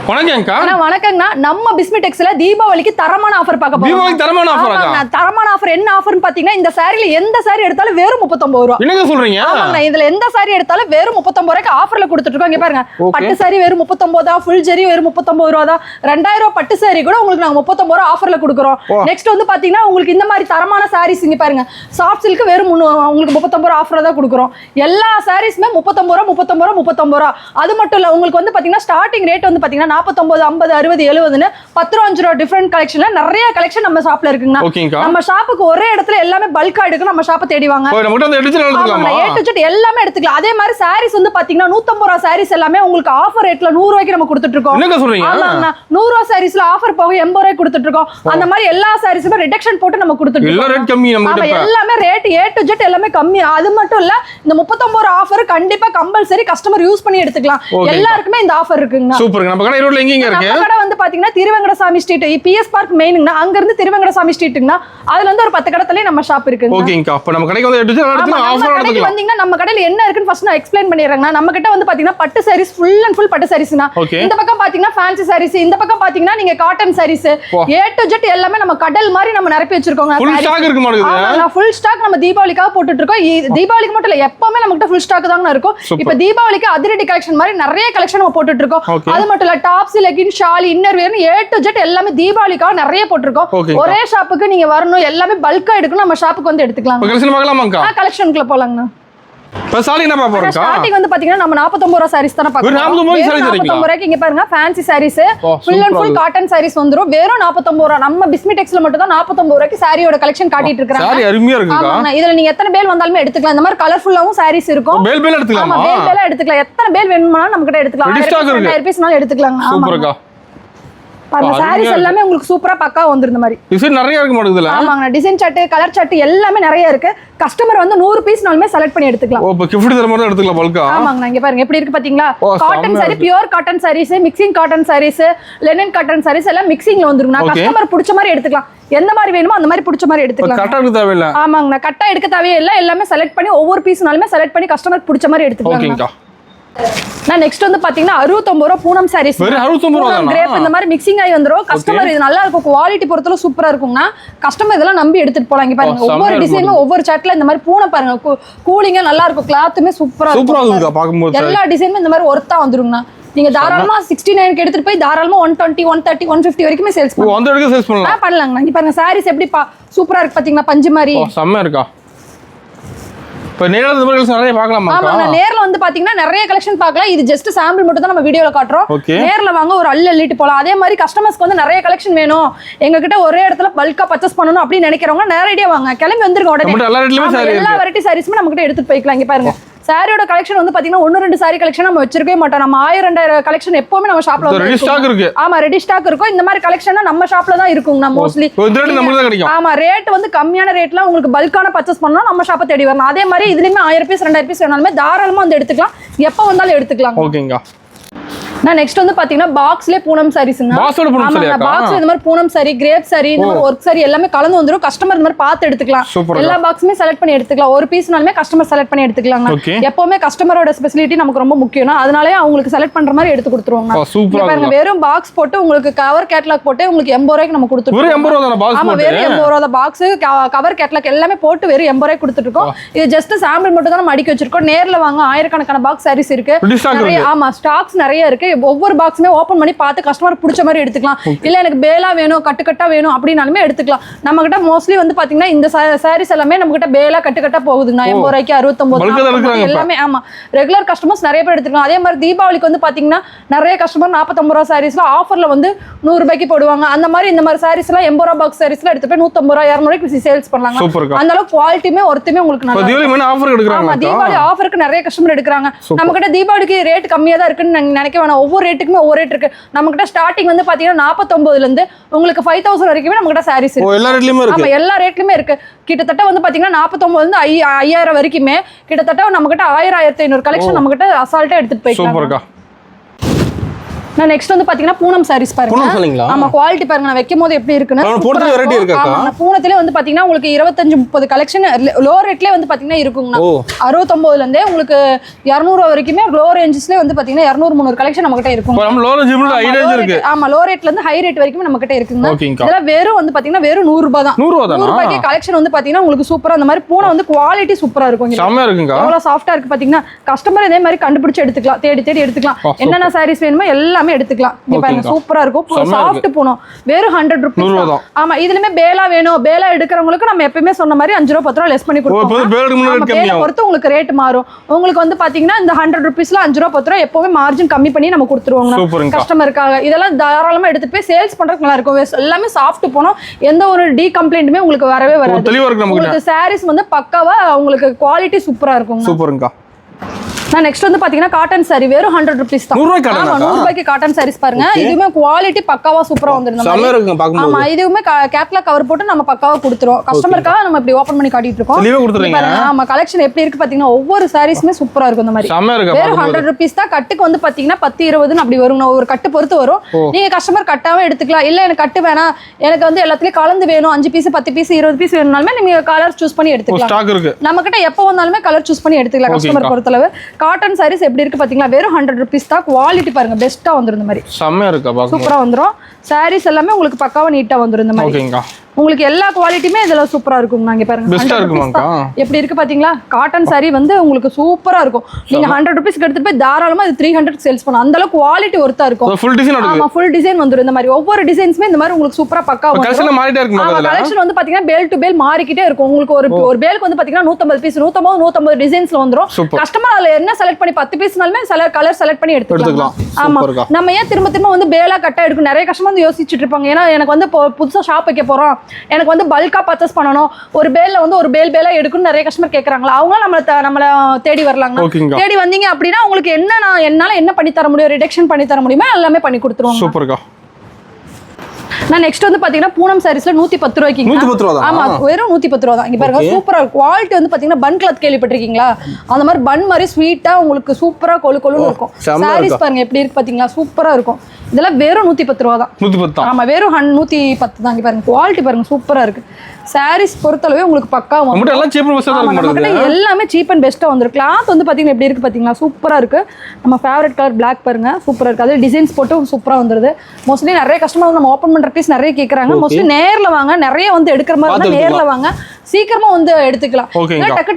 வணக்கம்க்கா. வணக்கங்கண்ணா. நம்ம பிஸ்மி டெக்ஸ்ல தீபாவளிக்கு தரமான ஆஃபர் பார்க்க போறோம். தீபாவளிக்கு தரமான ஆஃபரா? தரமான ஆஃபர் என்ன ஆஃபர்னு பாத்தீங்கன்னா, இந்த சாரில எந்த சாரி எடுத்தாலும் வெறும் 39 ரூபாய். என்னங்க சொல்றீங்க? ஆமாங்க, இதுல எந்த சாரி எடுத்தாலும் வெறும் 39 ரூபாய்க்கு ஆஃபர்ல கொடுத்துட்டு இருக்கோம். இங்க பாருங்க, பட்டு சாரி வெறும் 39 தான், ஃபுல் ஜெரி வெறும் 39 ரூபாய் தான். 2000 ரூபாய் பட்டு சாரி கூட உங்களுக்கு நாங்க 39 ரூபாய் ஆஃபர்ல கொடுக்குறோம். நெக்ஸ்ட் வந்து பாத்தீங்கன்னா, உங்களுக்கு இந்த மாதிரி தரமான சாரீஸ் இங்க பாருங்க, சாஃப்ட் சில்க் வெறும் உங்களுக்கு 39 ரூபாய் ஆஃபர்ல தான் கொடுக்குறோம். எல்லா சாரீஸ்மே 39 ரூபாய் 39 ரூபாய் 39 ரூபாய். அது மட்டும் இல்ல, உங்களுக்கு வந்து பாத்தீங்கன்னா ஸ்டார்டிங் ரேட் வந்து பாத்தீங்கன்னா 49 50 60 70ன்னு 10 ரூபாய் 5 ரூபாய் டிஃபரெண்ட் கலெக்ஷன்ல நிறைய கலெக்ஷன் நம்ம ஷாப்ல இருக்குங்க. நம்ம ஷாப்புக்கு ஒரே இடத்துல எல்லாமே பல்கா எடுக்க நம்ம ஷாப்பை தேடி வாங்க. A to Z எல்லாமே எடுத்துக்கலாம். அதே மாதிரி சாரீஸ் வந்து பாத்தீங்கன்னா 150 ரூபாய் சாரீஸ் எல்லாமே உங்களுக்கு ஆஃபர் ரேட்ல 100 ரூபாய்க்கு நம்ம கொடுத்துட்டு இருக்கோம். என்னங்க சொல்றீங்க? ஆமாங்க, 100 ரூபாய் சாரீஸ்ல ஆஃபர் போக 80 ரூபாய்க்கு கொடுத்துட்டு இருக்கோம். அந்த மாதிரி எல்லா சாரீஸுமே ரிடக்ஷன் போட்டு நம்ம கொடுத்துட்டு இருக்கோம். எல்லா ரேட் கம்மி நம்ம கிட்ட. எல்லாமே ரேட் A to Z எல்லாமே கம்மி. அது மட்டும் இல்ல, இந்த 39 ரூபாய் ஆஃபர் கண்டிப்பா கம்பல்சரி கஸ்டமர் யூஸ் பண்ணி எடுத்துக்கலாம். எல்லாருக்குமே இந்த ஆஃபர் இருக்குங்க. சூப்பர். நம்ம கடை ரோட்ல எங்க இருக்கு? நம்ம கடை வந்து பாத்தீங்கன்னா திருவேங்கடசாமி ஸ்ட்ரீட், PS பார்க் மெயின்ங்கனா, அங்க இருந்து திருவேங்கடசாமி ஸ்ட்ரீட்ங்கனா, அதுல இருந்து ஒரு 10 கடத்தலே நம்ம ஷாப் இருக்குங்க. ஓகேங்கா. அப்ப நம்ம கடைக்கு வந்து எடுத்து ஆஃபர் எடுத்துக்கலாம். வந்தீங்கன்னா நம்ம கடையில என்ன இருக்குன்னு ஃபர்ஸ்ட் நான் எக்ஸ்பிளைன் பண்ணிறேங்க. நம்ம கிட்ட வந்து பாத்தீங்கன்னா பட்டு சாரீஸ் ஃபுல் அண்ட் ஃபுல் பட்டு சாரீஸ்னா, இந்த பக்கம் பாத்தீங்கன்னா ஃபேன்சி சாரீஸ், இந்த பக்கம் பாத்தீங்கன்னா நீங்க cotton saris, A to Z எல்லாமே நம்ம கடல் மாதிரி நம்ம நிரப்பி வச்சிருக்கோங்க. ஃபுல் ஸ்டாக் இருக்கு மாடுது. ஆமா, ஃபுல் ஸ்டாக் நம்ம தீபாவளிக்காக போட்டுட்டு இருக்கோம். தீபாவளிக்கு மட்டும் இல்ல, எப்பவுமே நம்ம கிட்ட ஃபுல் ஸ்டாக் தாங்க இருக்கும். இப்போ தீபாவளிக்கு அதிரடி கலெக்ஷன் மாதிரி நிறைய கலெக்ஷன் நம்ம போட்டுட்டு இருக்கோம். அது மட்டும் இல்ல, tops, leggings, shawl, inner wear A to Z எல்லாமே தீபாவளிக்காக நிறைய போட்டுருக்கோம். ஒரே ஷாப்புக்கு நீங்க வரணும், எல்லாமே பல்கா எடுக்கணும், நம்ம ஷாப்புக்கு வந்து எடுத்துக்கலாம். கலெக்ஷன் பார்க்கலாமாங்கா? கலெக்ஷனுக்குள்ள போலாங்கண்ணா. இப்ப சாரி என்ன பாக்க போறோம்? ஸ்டார்டிங் வந்து பாத்தீங்கன்னா நம்ம 49 ரூபாய் சாரீஸ் தான பார்க்கறோம். 49 ரூபாய்க்கு இங்க பாருங்க, fancy saris, full and full cotton saris வந்துரும். வெறும் 49 ரூபாய். நம்ம பிஸ்மி டெக்ஸ்ல மட்டும் தான் 49 ரூபாய்க்கு சாரியோட கலெக்ஷன் காட்டிட்டு இருக்காங்க. சாரி அருமையா இருக்குங்க. ஆமா, இதுல நீங்க எத்தனை பேல் வந்தாலுமே எடுத்துக்கலாம். இந்த மாதிரி கலர்ஃபுல்லாவும் சாரீஸ் இருக்கும். பேல் எடுத்துக்கலாமா? ஆமா, பேல் எடுத்துக்கலாம். எத்தனை பேல் வேணும்னாலும் நம்ம கிட்ட எடுத்துக்கலாம். 1000 பீஸ்னால எடுத்துக்கலாம். சூப்பர்க்கா. அந்த சாரீஸ் எல்லாமே உங்களுக்கு சூப்பரா பக்கா வந்துரும். இந்த மாதிரி டிசைன் நிறைய இருக்கு மாடுதுல. ஆமாங்க, டிசைன் சார்ட், கலர் சார்ட் எல்லாமே நிறைய இருக்கு. கஸ்டமர் வந்து 100 பீஸ்னாலுமே செலக்ட் பண்ணி எடுத்துக்கலாம். ஓ, இப்போ கிஃப்ட் தர மாதிரி எடுத்துக்கலாம் பல்கா. ஆமாங்க, இங்க பாருங்க எப்படி இருக்கு பாத்தீங்களா? Cotton sari, pure cotton saris, mixing cotton saris, linen cotton saris எல்லாம் மிக்சிங்ல வந்துருங்க. கஸ்டமர் பிடிச்ச மாதிரி எடுத்துக்கலாம். எந்த மாதிரி வேணுமோ அந்த மாதிரி பிடிச்ச மாதிரி எடுத்துக்கலாம். கட்டா எடுக்க தேவையில்லை. ஆமாங்க, கட்டா எடுக்க தேவையில்லை. எல்லாமே செலக்ட் பண்ணி ஒவ்வொரு பீஸ்னாலுமே செலக்ட் பண்ணி கஸ்டமர் பிடிச்ச மாதிரி எடுத்துக்கலாம். ஓகேங்கா. நான் நெக்ஸ்ட் வந்து பாத்தீங்கன்னா 69 ரூபாய் பூனம் சாரீஸ். 69 ரூபாய் கிரேப் இந்த மாதிரி மிக்சிங் ஆகி வந்துரும். கஸ்டமர் இது நல்லா இருக்கும், குவாலிட்டி பொறுத்தல சூப்பரா இருக்கும்னா கஸ்டமர் இதெல்லாம் நம்பி எடுத்துட்டு போலாம். இங்க பாருங்க, ஒவ்வொரு டிசைனும் ஒவ்வொரு சார்ட்ல இந்த மாதிரி பூனை பாருங்க, கூலிங்கா நல்லா இருக்கும். கிளாத்துமே சூப்பரா இருக்குங்க பாக்கும்போது. எல்லா டிசைனுமே இந்த மாதிரி ஒர்த்தா வந்துருங்கண்ணா. நீங்க தாராளமா 69 க்கு எடுத்துட்டு போய் தாராளமா 120 130 150 வரைக்குமே சேல்ஸ் பண்ணலாம். அந்த வரைக்கும் சேல்ஸ் பண்ணலாம். பண்ணலாங்க. இங்க பாருங்க சாரீஸ் எப்படி சூப்பரா இருக்கு பாத்தீங்களா? பஞ்சு மாதிரி செம்ம இருக்கா. இப்ப நேர்ல இந்த மாதிரி நிறைய பார்க்கலாமா? ஆமாங்க, நேர்ல வந்து பாத்தீங்கன்னா நிறைய கலெக்ஷன் பார்க்கலாம். இது ஜஸ்ட் சாம்பிள் மட்டும் தான் நம்ம வீடியோல காட்டுறோம். நேர்ல வாங்க, ஒரு அள்ளிட்டு போலாம். அதே மாதிரி கஸ்டமர்ஸ்க்கு வந்து நிறைய கலெக்ஷன் வேணும், எங்க கிட்ட ஒரே இடத்துல பல்கா பர்ச்சேஸ் பண்ணணும் அப்படின்னு நினைக்கிறவங்க நேரடியா வாங்க, கிளம்பி வந்துருங்க. உடனே எல்லா வெரைட்டி சாரீஸுமே நம்ம கிட்ட எடுத்துட்டு போய்க்கலாம். இங்க பாருங்க, சாரியோட கலெக்ஷன் வந்து பாத்தீங்கன்னா 1-2 சாரி கலெக்ஷன் நம்ம வச்சிருக்கவே மாட்டோம். நம்ம 1000-2000 கலெக்ஷன் எப்பவுமே நம்ம ஷாப்ல வந்து ரெடி ஸ்டாக் இருக்கு. ஆமா, ரெடி ஸ்டாக் இருக்கும். இந்த மாதிரி கலெக்ஷன் நம்ம ஷாப்ல தான் இருக்குங்க மோஸ்ட்லி. ஆமா, ரேட் வந்து கம்மியான ரேட்ல உங்களுக்கு பல்கான பர்ச்சேஸ் பண்ணா நம்ம ஷாப்பை தேடி வரணும். அதே மாதிரி இதுலயுமே 1000 பீஸ் 2000 பீஸ் வேணாலுமே தாராளமா வந்து எடுத்துக்கலாம். எப்ப வந்தாலும் எடுத்துக்கலாம். ஓகேங்க. நான் நெக்ஸ்ட் வந்து பாத்தீங்கன்னா பாக்ஸ்லயே பூனம் சாரீஸ்ங்க. பாக்ஸ்ல இந்த மாதிரி பூனம் சாரி, கிரேப் சாரி, இந்த மாதிரி ஒர்க் சாரி எல்லாமே கலந்து வந்துரும். கஸ்டமர் இந்த மாதிரி பார்த்து எடுத்துக்கலாம். எல்லா பாக்ஸுமே செலக்ட் பண்ணி எடுத்துக்கலாம். ஒரு பீஸ்னாலுமே கஸ்டமர் செலக்ட் பண்ணி எடுத்துக்கலாங்க. எப்பவுமே கஸ்டமரோட ஸ்பெசிலிட்டி நமக்கு ரொம்ப முக்கியம். அதனாலயே அவங்களுக்கு செலக்ட் பண்ற மாதிரி எடுத்து கொடுத்துருவாங்க. பாருங்க, வெறும் பாக்ஸ் போட்டு உங்களுக்கு கவர் கேட்டலாக் போட்டு உங்களுக்கு 80 ரூபாய்க்கு நம்ம கொடுத்துருவோம். ஆமா, வெறும் 80 ரூபாய் பாக்ஸ், கவர் கேட்டலாக் எல்லாமே போட்டு வெறும் 80 ரூபாய்க்கு கொடுத்துட்டு இருக்கோம். இது ஜஸ்ட் சாம்பிள் மட்டும் தான் நம்ம அடிக்க வச்சிருக்கோம். நேர்ல வாங்க, ஆயிரக்கணக்கான பாக்ஸ் சாரீஸ் இருக்கு. ஆமா, ஸ்டாக்ஸ் நிறைய இருக்கு. ஒவ்வொரு பாக்ஸுமே ஓபன் பண்ணி பார்த்து கஸ்டமர் பிடிச்ச மாதிரி எடுத்துக்கலாம். இல்ல எனக்கு பேலா வேணும், கட்டுக்கட்டா வேணும் அப்படினாலுமே எடுத்துக்கலாம். நம்ம கிட்ட மோஸ்ட்லி வந்து பாத்தீங்கன்னா இந்த சாரீஸ் எல்லாமே நம்ம கிட்ட பேலா கட்டுக்கட்டா போகுதுங்க. 80 ரூபாய்க்கு 69 எல்லாமே. ஆமா, ரெகுலர் கஸ்டமர்ஸ் நிறைய பேர் எடுத்துக்கலாம். அதே மாதிரி தீபாவளிக்கு வந்து பாத்தீங்கன்னா நிறைய கஸ்டமர் 49 ரூபாய் சாரீஸ்ல ஆஃபர்ல வந்து 100 ரூபாய்க்கு போடுவாங்க. அந்த மாதிரி இந்த மாதிரி சாரீஸ் எல்லாம் 80 ரூபாய் பாக்ஸ் சாரீஸ்ல எடுத்து போய் 150 ரூபாய் 200 ரூபாய்க்கு சேல்ஸ் பண்ணலாம். அந்த அளவுக்கு குவாலிட்டியுமே ஒருத்தமே உங்களுக்கு நல்லா தீபாவளி ஆஃபருக்கு நிறைய கஸ்டமர் எடுக்கிறாங்க. நம்ம கிட்ட தீபாவளிக்கு ரேட் கம்மியா தான் இருக்குன்னு நினைக்க வேணாம். ஒவ்வொரு ரேட்டுக்குமே ஒவ்வொரு ரேட் இருக்கு. நம்ம கிட்ட ஸ்டார்டிங் வந்து பாத்தீங்கன்னா 49 ல இருந்து உங்களுக்கு 5000 வரைக்கும் நம்ம கிட்ட சாரீஸ் இருக்கு. எல்லா ரேட்லயுமே இருக்கு. ஆமா, எல்லா ரேட்லயுமே இருக்கு. கிட்டத்தட்ட வந்து பாத்தீங்கன்னா 49 ல இருந்து 5000 வரைக்குமே கிட்டத்தட்ட நம்ம கிட்ட 1000 1500 கலெக்ஷன் நம்ம கிட்ட அசால்ட்டா எடுத்துட்டு போய்க்கலாம். நான் நெக்ஸ்ட் வந்து பாத்தீங்கன்னா பூனம் சாரீஸ் பாருங்க. ஆமா குவாலிட்டி பாருங்க, நான் வைக்கும் போது எப்படி இருக்குன்னு. பூனத்துல வெரைட்டி இருக்கா? ஆமா பூனத்திலே வந்து பாத்தீங்கன்னா உங்களுக்கு 25-30 கலெக்ஷன் லோ ரேட்லயே வந்து பாத்தீங்கன்னா இருக்குங்க. 69ல இருந்தே உங்களுக்கு 200 வரைக்குமே லோ ரேஞ்சஸ்ல வந்து பாத்தீங்கன்னா 200-300 கலெக்ஷன் நம்ம கிட்ட இருக்கும். நம்ம லோ ரேஞ்ச்ல ஹை ரேஞ்ச் இருக்கு. ஆமா லோ ரேட்ல இருந்து ஹை ரேட் வரைக்கும் நம்ம கிட்ட இருக்குங்க. இதெல்லாம் வெறும் வந்து பாத்தீங்கன்னா வெறும் 100 ரூபாய் தான். 100 ரூபாய்க்கு கலெக்ஷன் வந்து பாத்தீங்கன்னா உங்களுக்கு சூப்பரா அந்த மாதிரி பூனை வந்து குவாலிட்டி சூப்பரா இருக்கும். செமையா இருக்குங்க. எவ்வளவு சாஃப்ட்டா இருக்கு பாத்தீங்கன்னா கஸ்டமர் இதே மாதிரி கண்டுபிடிச்சு எடுத்துக்கலாம், தேடி எடுத்துக்கலாம். என்னென்ன சாரீஸ் வேணுமோ எல்லாமே எடுத்துக்கலாம். சூப்பரா இருக்கும், சாஃப்ட் பூனம் வெறும் 100 ரூபாய். ஆமா இதுலயுமே பேலா வேணும், பேலா எடுக்கிறவங்களுக்கு நம்ம எப்பவுமே சொன்ன மாதிரி 5 ரூபாய் 10 ரூபாய் லெஸ் பண்ணி கொடுப்போம். பேலா பொறுத்து உங்களுக்கு ரேட் மாறும். உங்களுக்கு வந்து பாத்தீங்கன்னா இந்த 100 ரூபீஸ்ல 5 ரூபாய் 10 ரூபாய் எப்பவுமே மார்ஜின் கம்மி பண்ணி நம்ம கொடுத்துருவோம் கஸ்டமருக்காக. இதெல்லாம் தாராளமா எடுத்துட்டு போய் சேல்ஸ் பண்றதுக்கு நல்லா இருக்கும். எல்லாமே சாஃப்ட் பூனம், எந்த ஒரு டி கம்ப்ளைண்ட்மே உங்களுக்கு வரவே வராது. உங்களுக்கு சாரீஸ் வந்து பக்காவா உங்களுக்கு குவாலிட்டி சூப்பரா இருக்கும். சூப்பருங்கா. நான் நெக்ஸ்ட் வந்து பாத்தீங்கன்னா காட்டன் சாரி வெறும் 100 ரூபீஸ் தான். 100 ரூபாய்க்கு காட்டன் சாரீஸ் பாருங்க. இதுவுமே குவாலிட்டி பக்காவா சூப்பரா வந்துருந்தோம். ஆமா இதுவுமே கேட்லாக் கவர் போட்டு நம்ம பக்காவா கொடுத்துறோம் கஸ்டமருக்காக. நம்ம இப்படி ஓபன் பண்ணி காட்டிட்டு இருக்கோம். ஆமா கலெக்ஷன் எப்படி இருக்கு பாத்தீங்கன்னா ஒவ்வொரு சாரீஸ்மே சூப்பரா இருக்கும். இந்த மாதிரி வெறும் 100 ரூபீஸ் தான். கட்டுக்கு வந்து பாத்தீங்கன்னா 10-20 அப்படி வரும். ஒரு கட்டு பொறுத்து வரும். நீங்க கஸ்டமர் கட்டாவே எடுத்துக்கலாம். இல்ல எனக்கு கட்டு வேணாம், எனக்கு வந்து எல்லாத்துலயும் கலந்து வேணும், 5 பீஸ் 10 பீஸ் 20 பீஸ் வேணும்னாலுமே நீங்க கலர் சூஸ் பண்ணி எடுத்துக்கலாம். நம்ம கிட்ட எப்போ வந்தாலுமே கலர் சூஸ் பண்ணி எடுத்துக்கலாம் கஸ்டமர் பொறுத்தளவு. காட்டன் சாரீஸ் எப்படி இருக்கு பாத்தீங்களா, வெறும் 100 ரூபீஸ் தான். குவாலிட்டி பாருங்க பெஸ்டா வந்துரும். இந்த மாதிரி செமையா இருக்கு, சூப்பரா வந்துரும். சாரீஸ் எல்லாமே உங்களுக்கு பக்காவா நீட்டா வந்துரும். இந்த மாதிரி உங்களுக்கு எல்லா குவாலிட்டியுமே இதெல்லாம் சூப்பரா இருக்கும். நாங்க பாருங்க பெஸ்டா இருக்குமாங்க. எப்படி இருக்கு பாத்தீங்களா, காட்டன் சாரி வந்து உங்களுக்கு சூப்பரா இருக்கும். நீங்க 100 ரூபீஸ்க்கு எடுத்துட்டு போய் தாராளமா இது 300 சேல்ஸ் பண்ணலாம். அந்த அளவுக்கு குவாலிட்டி ஒர்த்தா இருக்கும். ஃபுல் டிசைன் இருக்கு. ஆமா ஃபுல் டிசைன் வந்துரும். இந்த மாதிரி ஒவ்வொரு டிசைன்ஸ்மே இந்த மாதிரி உங்களுக்கு சூப்பரா பக்காவா வந்துரும். கலெக்ஷன் மாறிட்டே இருக்கும். ஆமா கலெக்ஷன் வந்து பாத்தீங்கன்னா பேல் டு பேல் மாறிக்கிட்டே இருக்கும். உங்களுக்கு ஒரு பேலுக்கு வந்து பாத்தீங்கன்னா 150 பீஸ் 150 டிசைன்ஸ்ல வந்துரும். கஸ்டமர் அதுல என்ன செலக்ட் பண்ணி 10 பீஸ்னாலுமே கலர் செலக்ட் பண்ணி எடுத்துக்கலாம். ஆமா நம்ம ஏன் திரும்ப வந்து பேலா கட்டா எடுக்கும். நிறைய கஸ்டமர் வந்து யோசிச்சுட்டு இருப்பாங்க. ஏன்னா எனக்கு வந்து புதுசா ஷாப் வைக்க போறோம், எனக்கு வந்து பல்கா பர்ச்சேஸ் பண்ணணும், ஒரு பேல்ல வந்து ஒரு பேலா எடுக்கணும் நிறைய கஸ்டமர் கேக்குறாங்களா. அவங்க நம்மள தேடி வரலாங்க. தேடி வந்தீங்க அப்படின்னா உங்களுக்கு என்னால என்ன பண்ணி தர முடியும், ரிடக்ஷன் பண்ணி தர முடியுமா எல்லாமே பண்ணி கொடுத்துருவோம். சூப்பர்க்கா. நான் நெக்ஸ்ட் வந்து பாத்தீங்கன்னா பூனம் சாரீஸ்ல 110 ரூபாய்க்கு. 110 ரூபாய். ஆமா வெறும் 110 ரூபாய் தான். இங்க பாருங்க சூப்பரா குவாலிட்டி வந்து பாத்தீங்கன்னா பன் கிளாத் கேள்விப்பட்டிருக்கீங்களா, அந்த மாதிரி பன் மாதிரி ஸ்வீட்டா உங்களுக்கு சூப்பரா கொழுன்னு இருக்கும். சாரீஸ் பாருங்க எப்படி இருக்கு பாத்தீங்களா, சூப்பரா இருக்கும். இதெல்லாம் வெறும் 110 ரூபாய் தான். 110. ஆமா வெறும் 110 தான். இங்க பாருங்க குவாலிட்டி பாருங்க சூப்பரா இருக்கு. சாரீஸ் பொறுத்தளவே உங்களுக்கு பக்கா எல்லாமே சீப் அண்ட் பெஸ்ட்டாக வந்துருக்கு. கிளாத் வந்து பார்த்தீங்கன்னா எப்படி இருக்குது பார்த்தீங்களா, சூப்பராக இருக்குது. நம்ம ஃபேவரட் கலர் பிளாக் பாருங்க சூப்பராக இருக்குது. அது டிசைன்ஸ் போட்டு சூப்பராக வந்துருது. மோஸ்ட்லி நிறைய கஸ்டமர் நம்ம ஓப்பன் பண்ணுற பீஸ் நிறைய கேட்குறாங்க. மோஸ்ட்லி நேரில் வாங்க, நிறைய வந்து எடுக்கிற மாதிரி இருந்தால் நேரில் வாங்க, சீக்கிரமா வந்து எடுத்துக்கலாம்.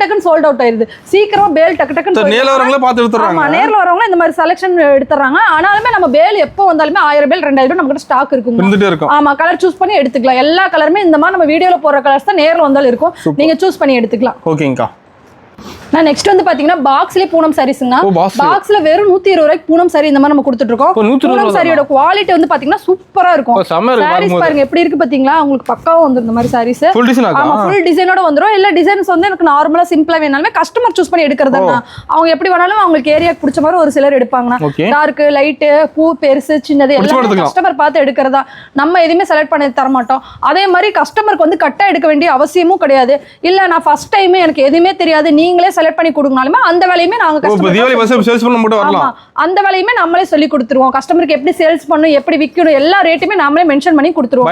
டக்குன்னு சோல்ட் அவுட் ஆயிருது. சீக்கிரமா பேல் டக்குன்னு நேர்ல வரவங்களே பார்த்து எடுத்துறாங்க. ஆமா நேர்ல வரவங்க இந்த மாதிரி செலக்ஷன் எடுத்துறாங்க. ஆனாலுமே நம்ம பேல் எப்போ வந்தாலுமே 1000 பேல் 2000 பேல் நமக்கு ஸ்டாக் இருக்கும். ஆமா கலர் சூஸ் பண்ணி எடுத்துக்கலாம். எல்லா கலருமே இந்த மாதிரி நம்ம வீடியோல போற கலர்ஸ் தான் நேர்ல வந்தாலும் இருக்கும். நீங்க சூஸ் பண்ணி எடுத்துக்கலாம். ஓகேங்கா. நான் நெக்ஸ்ட் வந்து பாத்தீங்கன்னா பாக்ஸ்லயே பூனம் சாரீஸ்ங்க. பாக்ஸ்ல வெறும் 120 ரூபாய்க்கு பூனம் சாரி இந்த மாதிரி நம்ம கொடுத்துட்டு இருக்கோம். பூனம் சாரியோட குவாலிட்டி வந்து பாத்தீங்கன்னா சூப்பரா இருக்கும். சாரீஸ் பாருங்க எப்படி இருக்கு பாத்தீங்களா, உங்களுக்கு பக்காவா வந்துரும் இந்த மாதிரி சாரீஸ். ஆமா ஃபுல் டிசைனோட வந்துரும். இல்ல டிசைன்ஸ் வந்து எனக்கு நார்மலா சிம்பிளா வேணாலுமே கஸ்டமர் சூஸ் பண்ணி எடுக்கிறதுனா அவங்க எப்படி வேணாலும் அவங்களுக்கு ஏரியாக்கு பிடிச்ச மாதிரி ஒரு சிலர் எடுப்பாங்கன்னா டார்க் லைட் பூ பெருசு சின்னது எல்லாம் கஸ்டமர் பார்த்து எடுக்கிறதா. நம்ம எதுவுமே செலக்ட் பண்ணி தர மாட்டோம். அதே மாதிரி கஸ்டமருக்கு வந்து கட்டா எடுக்க வேண்டிய அவசியமும் கிடையாது. இல்ல நான் ஃபர்ஸ்ட் டைம் எனக்கு எதுவுமே தெரியாது நீங்களே செலக்ட் பண்ணி கொடுங்கனாலுமே அந்த வேலையுமே நாங்க அந்த வேலையுமே நம்மளே சொல்லி கொடுத்துருவோம். கஸ்டமருக்கு எப்படி சேல்ஸ் பண்ணணும், எப்படி விற்கணும், எல்லா ரேட்டுமே நாமளே மென்ஷன் பண்ணி கொடுத்துருவோம்.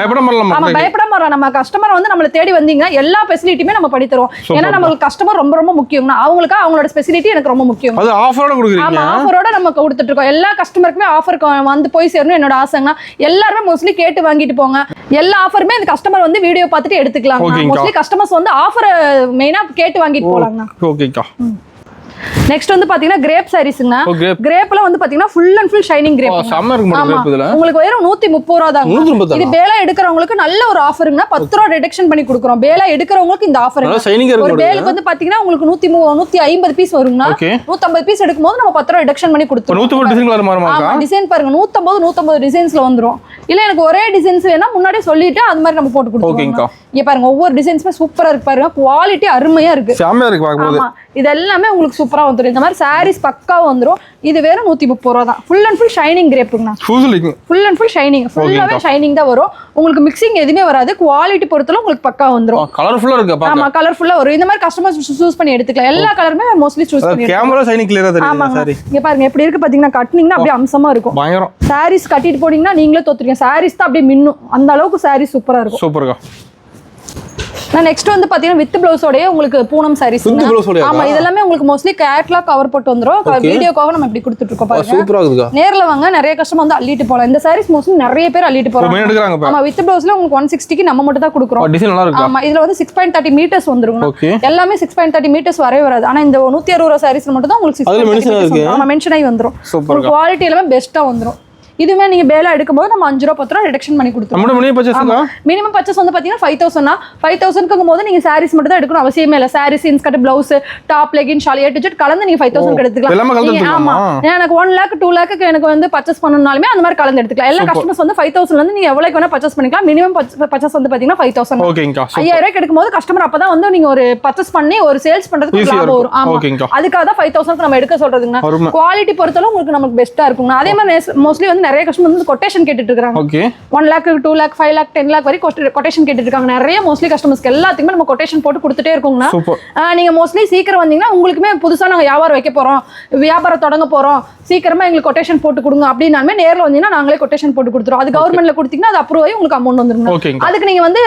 ஆமா பயப்படாம வரலாம். நம்ம கஸ்டமர் வந்து நம்மள தேடி வந்தீங்கன்னா எல்லா ஃபெசிலிட்டியுமே நம்ம பண்ணி தருவோம். ஏன்னா நமக்கு கஸ்டமர் ரொம்ப ரொம்ப முக்கியம். அவங்களுக்கு அவங்களோட ஸ்பெசிலிட்டி எனக்கு ரொம்ப முக்கியம். அது ஆஃபரோட கொடுக்குறீங்க. ஆமா ஆஃபரோட நம்ம கொடுத்துட்டு இருக்கோம். எல்லா கஸ்டமருக்குமே ஆஃபர் வந்து போய் சேரணும் என்னோட ஆசைங்க. எல்லாருமே மோஸ்ட்லி கேட்டு வாங்கிட்டு போங்க. எல்லா ஆஃபருமே அந்த கஸ்டமர் வந்து வீடியோ பார்த்துட்டு எடுத்துக்கலாம். மோஸ்ட்லி கஸ்டமர்ஸ் வந்து ஆஃபர் மெயினா கேட்டு வாங்கிட்டு போலாங்க. ஓகேக்கா. நெக்ஸ்ட் வந்து பாத்தீங்கன்னா கிரேப் சாரீஸ்ங்க. கிரேப்ல வந்து பாத்தீங்கன்னா full and full shining crepe. உங்களுக்கு வெறும் 130 ரூபாய் தான். இது பேலா எடுக்கிறவங்களுக்கு நல்ல ஒரு ஆஃபருங்க. 10 ரூபாய் ரிடக்ஷன் பண்ணி கொடுக்குறோம். பேலா எடுக்கிறவங்களுக்கு இந்த ஆஃபர். ஒரு பேலுக்கு வந்து பாத்தீங்கன்னா உங்களுக்கு 150 பீஸ் வரும்னா 150 பீஸ் எடுக்கும்போது நம்ம 10 ரூபாய் ரிடக்ஷன் பண்ணி கொடுத்துருவோம். டிசைன் பாருங்க 150 டிசைன்ஸ்ல வந்துரும். இல்ல எனக்கு ஒரே டிசைன்ஸ் வேணா முன்னாடியே சொல்லிட்டு அது மாதிரி நம்ம போட்டு கொடுத்துருவோம். இங்க பாருங்க ஒவ்வொரு டிசைன்ஸ்மே சூப்பரா இருக்கு பாருங்க. குவாலிட்டி அருமையா இருக்கு. இது எல்லாமே உங்களுக்கு சூப்பரா வந்துரும். இந்த மாதிரி சாரீஸ் பக்காவா வந்துரும். இது வெறும் 130 ரூபா தான். ஃபுல் அண்ட் ஃபுல் ஷைனிங் கிரேப்புங்கண்ணா. ஃபுல் அண்ட் ஃபுல் ஷைனிங், ஃபுல்லாவே ஷைனிங் தான் வரும். உங்களுக்கு மிக்சிங் எதுவுமே வராது. குவாலிட்டி பொறுத்தல உங்களுக்கு பக்கா வந்துரும். கலர்ஃபுல்லா இருக்கு பாக்க. ஆமா கலர்ஃபுல்லா வரும். இந்த மாதிரி கஸ்டமர்ஸ் சூஸ் பண்ணி எடுத்துக்கலாம். எல்லா கலருமே மோஸ்ட்லி சூஸ் பண்ணி. கேமரா ஷைனிங் கிளியரா தெரியுது சாரி. இங்க பாருங்க எப்படி இருக்கு பாத்தீங்கன்னா, கட்டினீங்கன்னா அப்படியே அம்சமா இருக்கும். பயங்கரம். சாரீஸ் கட்டிட்டு போனீங்கன்னா நீங்களே தோத்துறீங்க. சாரீஸ் தான் அப்படியே மின்னும். அந்த அளவுக்கு சாரீஸ் சூப்பரா இருக்கும். சூப்பர்க்கா. நான் நெக்ஸ்ட் வந்து பாத்தீங்கன்னா வித் பிளவுஸோடய உங்களுக்கு பூனம் சாரீஸ். ஆமா இதெல்லாம் உங்களுக்கு மோஸ்ட்லி கேட்லாக் கவர் போட்டு வந்துரும். வீடியோக்காக நம்ம இப்படி கொடுத்துட்டு இருக்கோம் பாருங்க. சூப்பரா இருக்குங்க. நேர்ல வாங்க, நிறைய கஸ்டமர் வந்து அள்ளிட்டு போலாம். இந்த சாரீஸ் மோஸ்ட்லி நிறைய பேர் அள்ளிட்டு போறாங்க. ஆமா வித் பிளவுஸ்ல உங்களுக்கு 160க்கு நம்ம மட்டும் தான் கொடுக்குறோம். டிசைன் நல்லா இருக்கு. ஆமா இதுல வந்து 6.30 மீட்டர்ஸ் வந்துருங்க. எல்லாமே 6.30 மீட்டர்ஸ் வரவே வராது. ஆனா இந்த 160 ரூபாய் சாரீஸ்ல மட்டும் தான் உங்களுக்கு 6.30 மென்ஷன் ஆகி வந்துரும். குவாலிட்டி எல்லாமே பெஸ்டா வந்துரும். இதுமே நீங்க பேலா எடுக்கும்போது நம்ம 5 ரூபாய் 10 ரூபாய் ரிடக்ஷன் பண்ணி கொடுத்துருவோம். மினிமம் பர்ச்சேஸ் வந்து பாத்தீங்கன்னா 5000 5000க்கு போது நீங்க சாரீஸ் மட்டும் தான் எடுக்கணும் அவசியமே இல்ல. Saris, inskirt, blouse, top, leggings, shawl A to Z கலந்து நீங்க 5000 எடுத்துக்கலாம். ஆமா எனக்கு 1 lakh 2 lakக்கு எனக்கு வந்து பர்ச்சேஸ் பண்ணனும்னாலுமே அந்த மாதிரி கலந்து எடுத்துக்கலாம். எல்லா கஸ்டமர்ஸ் வந்து 5000ல இருந்து நீங்க எவ்வளவுக்கு வேணா பர்ச்சேஸ் பண்ணிக்கலாம். மினிமம் பர்ச்சேஸ் வந்து பாத்தீங்கன்னா 5000. ஓகேங்கா. 5000 ரூபாய்க்கு எடுக்கும்போது கஸ்டமர் அப்பதான் வந்து நீங்க ஒரு பர்ச்சேஸ் பண்ணி ஒரு சேல்ஸ் பண்றதுக்கு லாபம் வரும். ஆமா அதுக்காக தான் 5000க்கு நம்ம எடுக்க சொல்றதுங்க. குவாலிட்டி பொறுத்தல உங்களுக்கு நமக்கு பெஸ்டா இருக்கும். அதே மாதிரி மோஸ்ட்லி வந்து நிறைய கஸ்டமர் வந்து கொட்டேஷன் கேட்டுட்டு இருக்காங்க. 1 lakh 2 lakh 5 lakh 10 lakh வரை கொட்டேஷன் கேட்டுட்டு இருக்காங்க. நிறைய மோஸ்ட்லி கஸ்டமர்ஸ்க்கு எல்லாத்துக்குமே நம்ம கொட்டேஷன் போட்டு கொடுத்துட்டே இருக்கோம்னா நீங்க மோஸ்ட்லி சீக்கிரம் வந்தீங்கன்னா உங்களுக்குமே புதுசா நாங்க வியாபாரம் வைக்க போறோம், வியாபாரம் தொடங்க போறோம், சீக்கிரமா எங்களுக்கு கொட்டேஷன் போட்டு கொடுங்க அப்படின்னாலுமே நேர்ல வந்தீங்கன்னா நாங்களே கொட்டேஷன் போட்டு கொடுத்துருவோம். அது கவர்மெண்ட்ல கொடுத்தீங்கன்னா அது அப்ரூவ் ஆகி உங்களுக்கு அமௌண்ட் வந்துரும். அதுக்கு நீங்க வந்து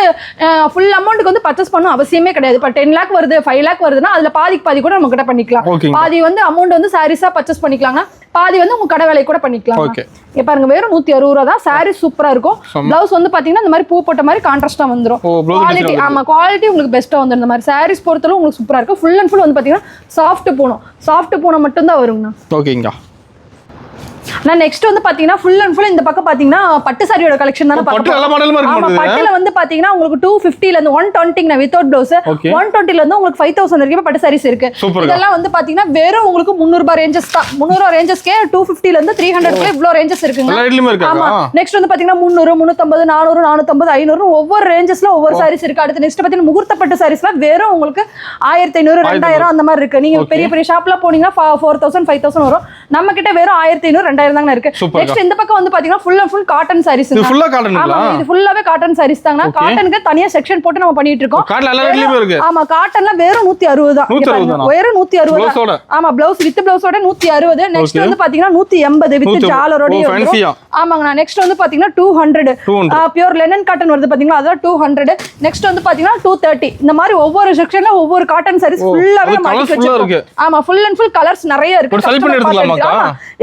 ஃபுல் அமௌண்ட்டுக்கு வந்து பர்ச்சேஸ் பண்ணணும் அவசியமே கிடையாது. இப்போ 10 lakh வருது 5 lakh வருதுன்னா அதுல பாதி கூட நம்ம கிட்ட பண்ணிக்கலாம். பாதி வந்து அமௌண்ட் வந்து சாரீஸா பர்ச்சேஸ் பண்ணிக்கலாங்க, பாதி வந்து உங்க கடை வேலை கூட பண்ணிக்கலாம். இங்க பாருங்க வெறும் 160 ரூபா தான். சாரி சூப்பரா இருக்கும். பிளவுஸ் வந்து பாத்தீங்கன்னா இந்த மாதிரி பூ போட்ட மாதிரி கான்ட்ராஸ்டா வந்துரும். குவாலிட்டி ஆமா குவாலிட்டி உங்களுக்கு பெஸ்டா வந்துரும். இந்த மாதிரி சாரீஸ் பொறுத்தளவு உங்களுக்கு சூப்பரா இருக்கும். ஃபுல் அண்ட் ஃபுல் வந்து பாத்தீங்கன்னா சாஃப்ட் பூனம் மட்டும் தான் வருங்க. ஓகேங்க. நான் நெக்ஸ்ட் வந்து பாத்தீங்கன்னா ஃபுல் அண்ட் ஃபுல் இந்த பக்கம் பாத்தீங்கன்னா பட்டு சாரியோட கலெக்ஷன் தான பார்க்கலாம். பட்டுல வந்து பாத்தீங்கன்னா உங்களுக்கு 250 ல இருந்து 120 வித்அவுட் ப்ளவுஸ், 120 ல இருந்து உங்களுக்கு 5000 வரைக்கும் பட்டு சாரீஸ் இருக்கு. இதெல்லாம் வந்து பாத்தீங்கன்னா வெறும் உங்களுக்கு 300 ரூபாய் ரேஞ்சஸ் தான். 300 ரூபாய் ரேஞ்சஸ்க்கே 250 ல இருந்து 300 குள்ள இவ்ளோ ரேஞ்சஸ் இருக்குங்க. ஆமா நெக்ஸ்ட் வந்து பாத்தீங்கன்னா 300 350 400 450 500 ஒவ்வொரு ரேஞ்சஸ்ல ஒவ்வொரு சாரீஸ் இருக்கு. அடுத்து நெக்ஸ்ட் பாத்தீங்கன்னா முகூர்த்த பட்டு சாரீஸ்ல வெறும் உங்களுக்கு 1500 2000 அந்த மாதிரி இருக்கு. நீங்க பெரிய பெரிய ஷாப்ல போனீங்கன்னா 4000 5000 வரும். நம்ம கிட்ட வெறும் 1500 2000 தாங்க இருக்கு. நெக்ஸ்ட் இந்த பக்கம் வந்து பாத்தீங்கன்னா full and full cotton saris. இது ஃபுல்லா காட்டன்ங்களா? இது ஃபுல்லாவே காட்டன் சாரீஸ் தாங்க. காட்டனுக்கு தனியா செக்ஷன் போட்டு நம்ம பண்ணிட்டு இருக்கோம். காட்டன்ல எல்லா ரேட்லயும் இருக்கு. ஆமா காட்டன்ல வெறும் 160 தான். வெறும் 160. ஆமா ப்ளவுஸ் வித் ப்ளவுஸோட 160. நெக்ஸ்ட் வந்து பாத்தீங்கன்னா 180 வித் ஜாலரோட வரும். ஆமாங்க. நெக்ஸ்ட் வந்து பாத்தீங்கன்னா 200 பியூர் லெனன் காட்டன் வருது பாத்தீங்களா, அத 200. நெக்ஸ்ட் வந்து பாத்தீங்கன்னா 230. இந்த மாதிரி ஒவ்வொரு செக்ஷன்ல ஒவ்வொரு காட்டன் சாரீஸ் ஃபுல்லாவே மாட்டி வச்சிருக்கோம். ஆமா ஃபுல் அண்ட் ஃபுல் கலர்ஸ் நிறைய இருக்கு. செலக்ட் பண்ணி எடுத்துக்கலாமாக்கா?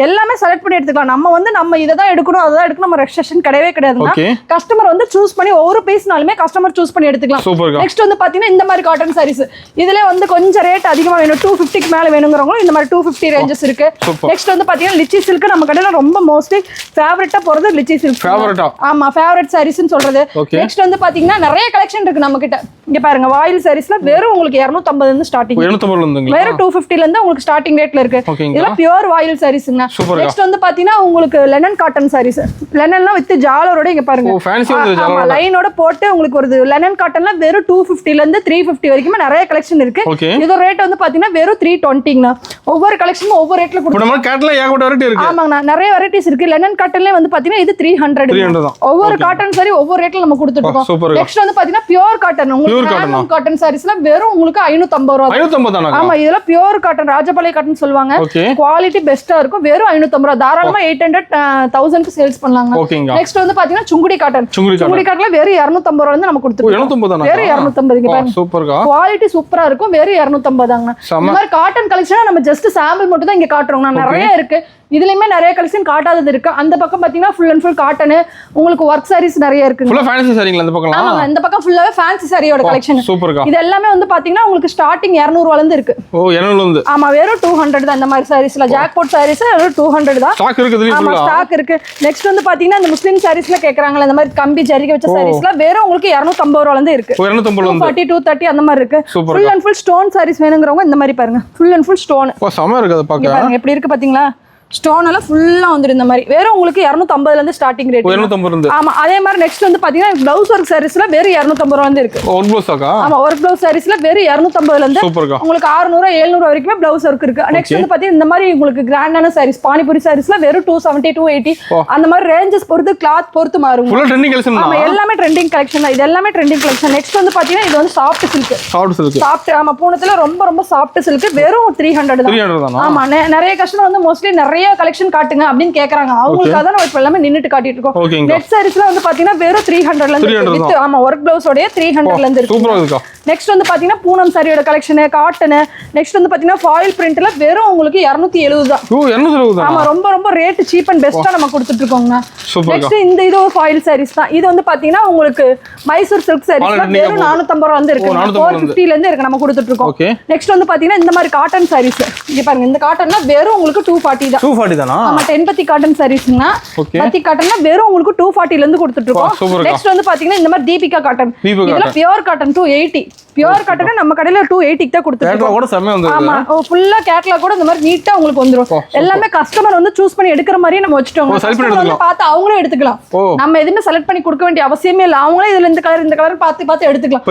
எல்லாமே செலக்ட் பண்ணி எடுத்துக்கலாம். நம்ம இத தான் எடுக்கணும் அத தான் எடுக்கணும் நம்ம ரெஸ்ட்ரிக்ஷன் கிடையவே கிடையாதுங்க. கஸ்டமர் வந்து சூஸ் பண்ணி ஒவ்வொரு பீஸ்னாலுமே கஸ்டமர் சூஸ் பண்ணி எடுத்துக்கலாம். நெக்ஸ்ட் வந்து பாத்தீங்கன்னா இந்த மாதிரி காட்டன் சாரீஸ். இதுல வந்து கொஞ்சம் ரேட் அதிகமா வேணும் 250க்கு மேல வேணும்ங்கறவங்க இந்த மாதிரி 250 ரேஞ்சஸ் இருக்கு. நெக்ஸ்ட் வந்து பாத்தீங்கன்னா லிச்சி சில்க் நம்ம கடையில ரொம்ப மோஸ்ட்லி ஃபேவரட்டா போறது லிச்சி சில்க். ஃபேவரட்டா? ஆமா ஃபேவரட் சாரீஸ்னு சொல்றது. நெக்ஸ்ட் வந்து பாத்தீங்கன்னா நிறைய கலெக்ஷன் இருக்கு நம்ம கிட்ட. இங்க பாருங்க வாயில் சாரீஸ்ல வெறும் உங்களுக்கு 250 இருந்து ஸ்டார்டிங். 250 ல இருந்துங்களா? வெறும் 250 ல இருந்து உங்களுக்கு ஸ்டார்டிங் ரேட்ல இருக்கு. இதெல்லாம் பியூர் வாயில் சாரீஸ்ங்க. நெக்ஸ்ட் வந்து பாத்தீங்கன்னா உங்களுக்கு லெனன் காட்டன் சாரீஸ். லெனன்ல வித் ஜாலரோட இங்க பாருங்க. ஓ ஃபேன்சி வந்து ஜாலரோட லைனோட போட்டு உங்களுக்கு வருது. லெனன் காட்டன்ல வெறும் 250 ல இருந்து 350 வரைக்கும் நிறைய கலெக்ஷன் இருக்கு. இதோட ரேட் வந்து பாத்தீங்கன்னா வெறும் 320ங்க. ஒவ்வொரு கலெக்ஷனும் ஒவ்வொரு ரேட்ல கொடுத்து நம்ம காட்டன்ல ஏகப்பட்ட வெரைட்டி இருக்கு. ஆமாங்க நிறைய வெரைட்டிஸ் இருக்கு. லெனன் காட்டன்ல வந்து பாத்தீங்கன்னா இது 300 தான். ஒவ்வொரு காட்டன் சாரி ஒவ்வொரு ரேட்ல நம்ம கொடுத்துட்டு இருக்கோம். நெக்ஸ்ட் வந்து பாத்தீங்கன்னா பியூர் காட்டன். உங்களுக்கு காட்டன் சாரீஸ்ல வெறும் உங்களுக்கு 550 ரூபாய். 550 தானா? ஆமா இதெல்லாம் பியூர் காட்டன் ராஜபாளைய காட்டன் சொல்வாங்க. குவாலிட்டி பெஸ்டா இருக்கும். வெறும் 550 ரூபாய். தாராளமா 800 1000க்கு சேல்ஸ் பண்ணலாங்க. நெக்ஸ்ட் வந்து பாத்தீங்கன்னா சுங்குடி காட்டன். சுங்குடி காட்டன்ல வெறும் 250 ரூபாயில இருந்து நம்ம கொடுத்துருக்கோம். 250 தானா? வெறும் 250 இங்க பாருங்க. சூப்பர்ங்க. குவாலிட்டி சூப்பரா இருக்கும். வெறும் 250 தாங்க. இந்த மாதிரி காட்டன் கலெக்ஷன் நம்ம ஜஸ்ட் சாம்பிள் மட்டும் தான் இங்க காட்டுறோம். நிறைய இருக்கு. இதுலயுமே நிறைய கலெக்ஷன் காட்டாதது இருக்கு. அந்த பக்கம் பாத்தீங்கன்னா ஃபுல் அண்ட் ஃபுல் காட்டன் உங்களுக்கு ஒர்க் சாரீஸ் நிறைய இருக்கு. ஃபுல்லா ஃபேன்சி சாரீங்களா அந்த பக்கம்? ஆமா இந்த பக்கம் ஃபுல்லாவே ஃபேன்சி சாரியோட கலெக்ஷன். சூப்பர்ங்க. இது எல்லாமே வந்து பாத்தீங்கன்னா உங்களுக்கு ஸ்டார்டிங் 200 ரூபாயில இருந்து இருக்கு. ஓ 200 ல இருந்து? ஆமா வெறும் 200 தான். இந்த மாதிரி சாரீஸ்ல ஜாக்பாட் சாரீஸ் வெறும் 200 தான். ஸ்டாக் இருக்கு இதுல. ஆமா ஸ்டாக் இருக்கு. நெக்ஸ்ட் வந்து பாத்தீங்கன்னா இந்த முஸ்லிம் சாரீஸ்ல கேக்குறாங்கல இந்த மாதிரி கம்பி ஜரிகை வச்ச சாரீஸ்ல வெறும் உங்களுக்கு 250 ரூபாயில இருந்து இருக்கு. 250 ல இருந்து 30 230 அந்த மாதிரி இருக்கு. Full and full stone saris வேணும்ங்கறவங்க இந்த மாதிரி பாருங்க. Full and full stone. ஓ செம இருக்கு அத பாக்க. பாருங்க எப்படி இருக்கு பாத்தீங்களா? ஸ்டோன் எல்லாம் ஃபுல்லா வந்துரும் இந்த மாதிரி. வெறும் உங்களுக்கு 250 இருந்து ஸ்டார்டிங் ரேட். 250 இருந்து. ஆமா. அதே மாதிரி நெக்ஸ்ட் வந்து பாத்தீங்கன்னா ப்ளவுஸ் ஒர்க் சாரீஸ்ல வெறும் 250 ரூபாய் இருக்கு. ஒர்க் ப்ளவுஸாக்கா? ஆமா, ஒர்க் ப்ளவுஸ் சாரீஸ்ல வெறும் 250 இருந்து உங்களுக்கு 600 700 வரைக்கும் ப்ளவுஸ் ஒர்க் இருக்கு. நெக்ஸ்ட் வந்து பாத்தீங்கன்னா இந்த மாதிரி உங்களுக்கு கிராண்டான சாரீஸ் பானிபூரி சாரீஸ்ல வெறும் 270 280 அந்த மாதிரி ரேஞ்சஸ் பொறுத்து கிளாத் பொறுத்து மாறும். ஃபுல்லா ட்ரெண்டிங் கலெக்ஷன். ஆமா, எல்லாமே ட்ரெண்டிங் கலெக்ஷன் தான். இது எல்லாமே ட்ரெண்டிங் கலெக்ஷன். நெக்ஸ்ட் வந்து பாத்தீங்கன்னா இது வந்து சாஃப்ட் சில்க். சாஃப்ட். ஆமா, பூனத்துல ரொம்ப ரொம்ப சாஃப்ட் சில்க் வெறும் 300 தான். ஆமா, நிறைய கஸ்டமர் வந்து மோஸ்ட்லி நிறைய கலெக்ஷன் காட்டுங்க அப்படின்னு கேக்குறாங்க. அவங்களுக்காக தான் நம்ம இப்ப எல்லாமே நின்னுட்டு காட்டிட்டு இருக்கோம். நெட் சாரீஸ்ல வந்து பாத்தீங்கன்னா வெறும் 300 ல இருந்து வித் ஆமா ஒர்க் ப்ளவுஸ் ஓட 300 ல இருந்து இருக்கு. நெக்ஸ்ட் வந்து பாத்தீங்கன்னா பூனம் சாரியோட கலெக்ஷன் காட்டன். நெக்ஸ்ட் வந்து பாத்தீங்கன்னா ஃபாயில் பிரிண்ட்ல வெறும் உங்களுக்கு 270 தான். 270. ஆமா, ரொம்ப ரொம்ப ரேட் சீப் அண்ட் பெஸ்டா நம்ம கொடுத்துட்டு இருக்கோங்க. நெக்ஸ்ட் இந்த இது ஃபாயில் சாரீஸ் தான். இது வந்து பாத்தீங்கன்னா உங்களுக்கு மைசூர் சில்க் சாரீஸ்ல வெறும் 450 ரூபாய் வந்து இருக்கு. 450 ல இருந்து இருக்கு நம்ம கொடுத்துட்டு இருக்கோம். நெக்ஸ்ட் வந்து பாத்தீங்கன்னா இந்த மாதிரி காட்டன் சாரீஸ் இங்க பாருங்க. இந்த காட்டன்னா வெறும் உங்களுக்கு 240 தான். 240 தானா? ஆமா, 10 பத்தி காட்டன் சாரீஸ்னா பத்தி காட்டன்னா வெறும் உங்களுக்கு 240 ல இருந்து கொடுத்துட்டு இருக்கோம். நெக்ஸ்ட் வந்து பாத்தீங்கன்னா இந்த மாதிரி தீபிகா காட்டன். இதெல்லாம் பியூர் காட்டன் 280. பியூர் காட்டன் நம்ம கடையில 280 தான் கொடுத்துருக்கோம். கூட செம்ம வந்து. ஆமா, ஃபுல்லா கேட்டலாக் கூட இந்த மாதிரி நீட்டா உங்களுக்கு வந்துரும். எல்லாமே கஸ்டமர் வந்து சூஸ் பண்ணி எடுக்கிற மாதிரி நம்ம வச்சிட்டோம். வந்து பார்த்து அவங்களே எடுத்துக்கலாம். நம்ம எதுமே செலக்ட் பண்ணி கொடுக்க வேண்டிய அவசியமே இல்ல. அவங்களே இதுல இந்த கலர் பார்த்து எடுத்துக்கலாம்.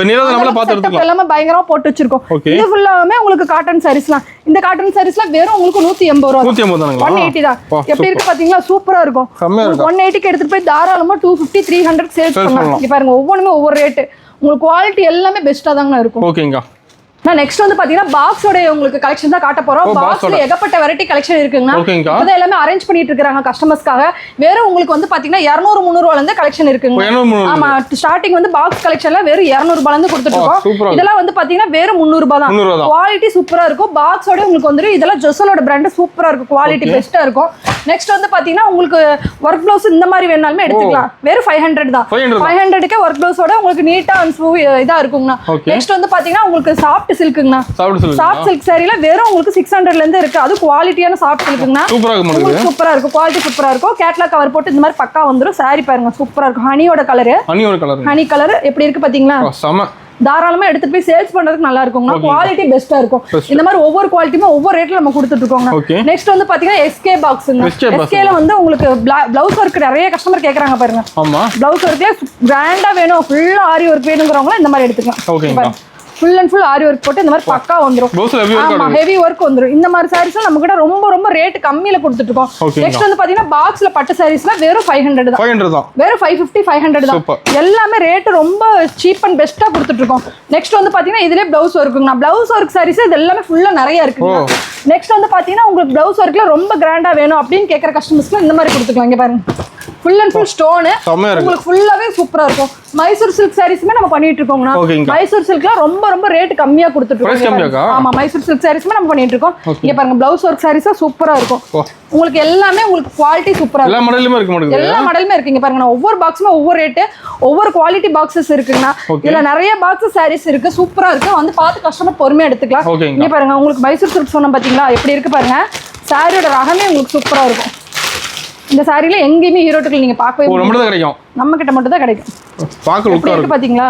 எல்லாமே பயங்கரமா போட்டு வச்சிருக்கோம். இது ஃபுல்லாமே உங்களுக்கு காட்டன் சாரீஸ்லாம். இந்த காட்டன் சாரீஸ்லாம் வெறும் உங்களுக்கு 180 ரூபாய். 180 தான். எப்படி இருக்கு பாத்தீங்களா? சூப்பரா இருக்கும். 180க்கு எடுத்துட்டு போய் தாராளமா 250 300 சேல்ஸ் பண்ணலாம். இங்க பாருங்க, ஒவ்வொன்றுமே ஒவ்வொரு ரேட். உங்களுக்கு குவாலிட்டி எல்லாமே பெஸ்டா தாங்க இருக்கும். ஓகேங்க. நான் நெக்ஸ்ட் வந்து பாத்தீங்கன்னா பாக்ஸோட உங்களுக்கு கலெக்ஷன் தான் காட்ட போறோம். பாக்ஸ்ல ஏகப்பட்ட வெரைட்டி கலெக்ஷன் இருக்குங்க. இப்போதான் எல்லாமே அரேஞ்ச் பண்ணிட்டு இருக்காங்க கஸ்டமர்ஸ்க்காக. வேற உங்களுக்கு வந்து பாத்தீங்கன்னா 200 300 ரூபாயில இருந்து கலெக்ஷன் இருக்குங்க. ஆமா, ஸ்டார்டிங் வந்து பாக்ஸ் கலெக்ஷன்ல வெறும் 200 ரூபாயில இருந்து கொடுத்துட்டு இருக்கோம். இதெல்லாம் வந்து பாத்தீங்கன்னா வெறும் 300 ரூபாய் தான். குவாலிட்டி சூப்பரா இருக்கும். பாக்ஸோட உங்களுக்கு வந்து இதெல்லாம் ஜொசலோட பிராண்ட் சூப்பரா இருக்கும். குவாலிட்டி பெஸ்டா இருக்கும். நெக்ஸ்ட் வந்து பாத்தீங்கன்னா உங்களுக்கு ஒர்க் ப்ளவுஸ் இந்த மாதிரி வேணாலுமே எடுத்துக்கலாம். வெறும் 500 தான். 500க்கு ஒர்க் ப்ளவுஸோட உங்களுக்கு நீட்டா அண்ட் இதா இருக்குங்க. நெக்ஸ்ட் வந்து பாத்தீங்கன்னா உங்களுக்கு சாஃப்ட் சில்க்குங்கண்ணா. சாஃப்ட் சில்க் சாரில வெறும் உங்களுக்கு 600 ல இருந்து இருக்கு. அது குவாலிட்டியான சாஃப்ட் சில்க்குங்கண்ணா. சூப்பரா இருக்கும். குவாலிட்டி சூப்பரா இருக்கும். கேட்லாக் கவர் போட்டு இந்த மாதிரி பக்கா வந்துரும். சாரி பாருங்க, சூப்பரா இருக்கும். ஹனியோட கலர். ஹனி கலர் எப்படி இருக்கு பாத்தீங்களா? தாராளமா எடுத்துட்டு போய் சேல்ஸ் பண்றதுக்கு நல்லா இருக்குங்க. குவாலிட்டி பெஸ்டா இருக்கும். இந்த மாதிரி ஒவ்வொரு குவாலிட்டியுமே ஒவ்வொரு ரேட்ல நம்ம கொடுத்துட்டு இருக்கோங்க. நெக்ஸ்ட் வந்து பாத்தீங்கன்னா எஸ்கே பாக்ஸ்ங்க. எஸ்கேல வந்து உங்களுக்கு பிளவுஸ் ஒர்க் நிறைய கஸ்டமர் கேக்குறாங்க பாருங்க. ஆமா, பிளவுஸ் ஒர்க்ல கிராண்டா வேணும், ஃபுல்லா ஆரி ஒர்க் வேணும்ங்கறவங்க இந்த மாதிரி எடுத்துக்கலாம். Full and full aari work போட்டு இந்த மாதிரி பக்கா வந்துரும். ஆமா, ஹெவி ஒர்க் வந்துரும். இந்த மாதிரி சாரீஸ் நம்ம கிட்ட ரொம்ப ரொம்ப ரேட் கம்மியில கொடுத்துட்டு இருக்கோம். நெக்ஸ்ட் வந்து பாத்தீங்கன்னா பாக்ஸ்ல பட்டு சாரீஸ்ல வெறும் 500 தான். வெறும் 550 500 தான். எல்லாமே ரேட் ரொம்ப சீப் அண்ட் பெஸ்டா கொடுத்துட்டு இருக்கோம். நெக்ஸ்ட் வந்து பாத்தீங்கன்னா இதுலயே பிளவுஸ் ஒர்க்குங்க. பிளவுஸ் ஒர்க் சாரீஸ் இது எல்லாமே ஃபுல்லா நிறைய இருக்குங்க. நெக்ஸ்ட் வந்து பாத்தீங்கன்னா உங்களுக்கு பிளவுஸ் ஒர்க்ல ரொம்ப கிராண்டா வேணும் அப்படின்னு கேக்குற கஸ்டமர்ஸ்க்கு இந்த மாதிரி கொடுத்துக்கலாம். இங்க பாருங்க, ஃபுல் அண்ட் ஃபுல் ஸ்டோன் உங்களுக்கு ஃபுல்லாவே சூப்பரா இருக்கும். மைசூர் சில்க் சாரீஸ்மே நம்ம பண்ணிட்டு இருக்கோம்னா. மைசூர் சில்க்ல ரொம்ப ரொம்ப ரேட் கம்மியா கொடுத்துட்டு இருக்கோம். ஆமா, மைசூர் சில்க் சாரீஸ்மே நம்ம பண்ணிட்டு இருக்கோம். இங்க பாருங்க, பிளவுஸ் ஒர்க் சாரீஸ் சூப்பரா இருக்கும். உங்களுக்கு எல்லாமே உங்களுக்கு குவாலிட்டி சூப்பரா இருக்கும். எல்லா மாடலுமே இருக்கு. இங்க பாருங்க, ஒவ்வொரு பாக்ஸுமே ஒவ்வொரு ரேட், ஒவ்வொரு குவாலிட்டி பாக்ஸஸ் இருக்குங்கண்ணா. இதுல நிறைய பாக்ஸஸ் சாரீஸ் இருக்கு. சூப்பரா இருக்கு. வந்து பார்த்து கஸ்டமர் பொறுமையா எடுத்துக்கலாம். இங்க பாருங்க, உங்களுக்கு மைசூர் சில்க் சொன்ன பாத்தீங்களா எப்படி இருக்கு பாருங்க. சாரியோட ரகமே உங்களுக்கு சூப்பரா இருக்கும். இந்த சாரில எங்கேயுமே ஈரோட்டுல நீங்க பார்க்கவே கிடைக்கும். நம்ம கிட்ட மட்டும் தான் கிடைக்கும். பார்க்க பாத்தீங்களா?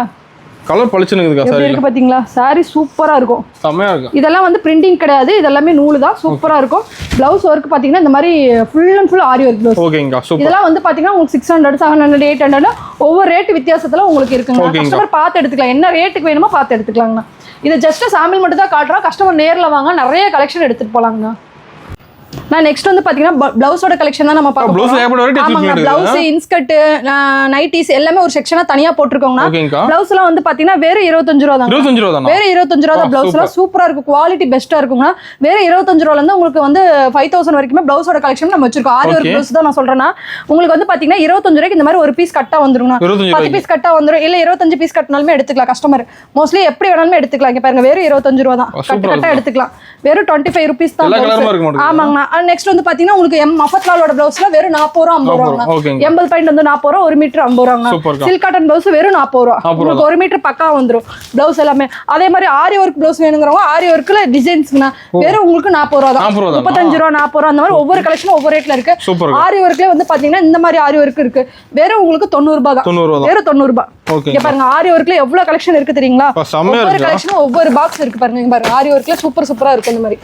கலர் பளிச்சுன்னு இருக்குதா? சாரி இருக்கு பாத்தீங்களா? சாரி சூப்பரா இருக்கும். செமையா இருக்கு. இதெல்லாம் வந்து பிரிண்டிங் கிடையாது. இதெல்லாம் நூல் தான். சூப்பரா இருக்கும். பிளவுஸ் வர்க் பாத்தீங்கன்னா இந்த மாதிரி full and full aari work blouse. ஓகேங்க, சூப்பர். இதெல்லாம் வந்து பாத்தீங்கன்னா உங்களுக்கு 600 700 800 ஒவ்வொரு ரேட் வித்தியாசத்துல உங்களுக்கு இருக்குங்க. கஸ்டமர் பார்த்து எடுத்துக்கலாம். என்ன ரேட்டுக்கு வேணுமோ பார்த்து எடுத்துக்கலாங்கண்ணா. இது ஜஸ்ட் சாம்பிள் மட்டும் தான் காட்டுறோம். கஸ்டமர் நேர்ல வாங்க, நிறைய கலெக்ஷன் எடுத்துட்டு போலாங்கண்ணா. நான் நெக்ஸ்ட் வந்து பாத்தீங்கன்னா பிளவுஸோட கலெக்ஷன் தான் நம்ம பார்க்க போறோம். ஆமாங்க, பிளவுஸ், இன்ஸ்கர்ட், நைட்டிஸ் எல்லாமே ஒரு செக்ஷனா தனியா போட்டுருக்கோங்கண்ணா. பிளவுஸ்லாம் வந்து பாத்தீங்கன்னா வேற 25 ரூபா தான். வேற 25 ரூபா தான். பிளவுஸ்லாம் சூப்பரா இருக்கும். குவாலிட்டி பெஸ்டா இருக்குங்க. வேற 25 ரூபால இருந்து உங்களுக்கு வந்து 5000 வரைக்குமே பிளவுஸோட கலெக்ஷன் நம்ம வச்சிருக்கோம். ஆரி ஒர்க் பிளவுஸ் தான் நான் சொல்றேன்னா. உங்களுக்கு வந்து பாத்தீங்கன்னா 25 ரூபாய்க்கு இந்த மாதிரி ஒரு பீஸ் கட்டா வந்துருங்க. 10 பீஸ் கட்டா வந்துரும். இல்ல 25 பீஸ் கட்டினாலுமே எடுத்துக்கலாம். கஸ்டமர் மோஸ்ட்லி எப்படி வேணாலுமே எடுத்துக்கலாம். இங்க பாருங்க, வேற 25 ரூபா தான். கட்டா எடுத்துக்கலாம். வெறும் 25 ரூபீஸ் தான். ஆமாங்கண்ணா. நெக்ஸ்ட் வந்து பாத்தீங்கன்னா உங்களுக்கு மஃபத்லாலோட பிளவுஸ்ல வெறும் 40 ரூபா 50 ரூபாங்க. 80 பாயிண்ட் வந்து 40 ரூபா, 1 மீட்டர் 50 ரூபாங்க. சில்க் காட்டன் பிளவுஸ் வெறும் 40 ரூபா. உங்களுக்கு 1 மீட்டர் பக்கா வந்துரும் பிளவுஸ் எல்லாமே. அதே மாதிரி ஆரி ஒர்க் பிளவுஸ் வேணுங்கிறவங்க ஆரி ஒர்க்ல டிசைன்ஸ்னா வெறும் உங்களுக்கு 40 ரூபா தான். 35 ரூபா 40 ரூபா அந்த மாதிரி ஒவ்வொரு கலெக்ஷனும் ஒவ்வொரு ரேட்ல இருக்கு. ஆரி ஒர்க்ல வந்து பாத்தீங்கன்னா இந்த மாதிரி ஆரி ஒர்க் இருக்கு. வெறும் உங்களுக்கு 90 ரூபா தான். வெறும் 90 ரூபா. இங்க பாருங்க, ஆரி ஒர்க்ல எவ்வளவு கலெக்ஷன் இருக்கு தெரியுங்களா? ஒவ்வொரு கலெக்ஷனும் ஒவ்வொரு பாக்ஸ் இருக்கு பாருங்க. இங்க பாருங்க, ஆரி ஒர்க்ல சூப்பரா இருக்கு. இந்த மாதிரி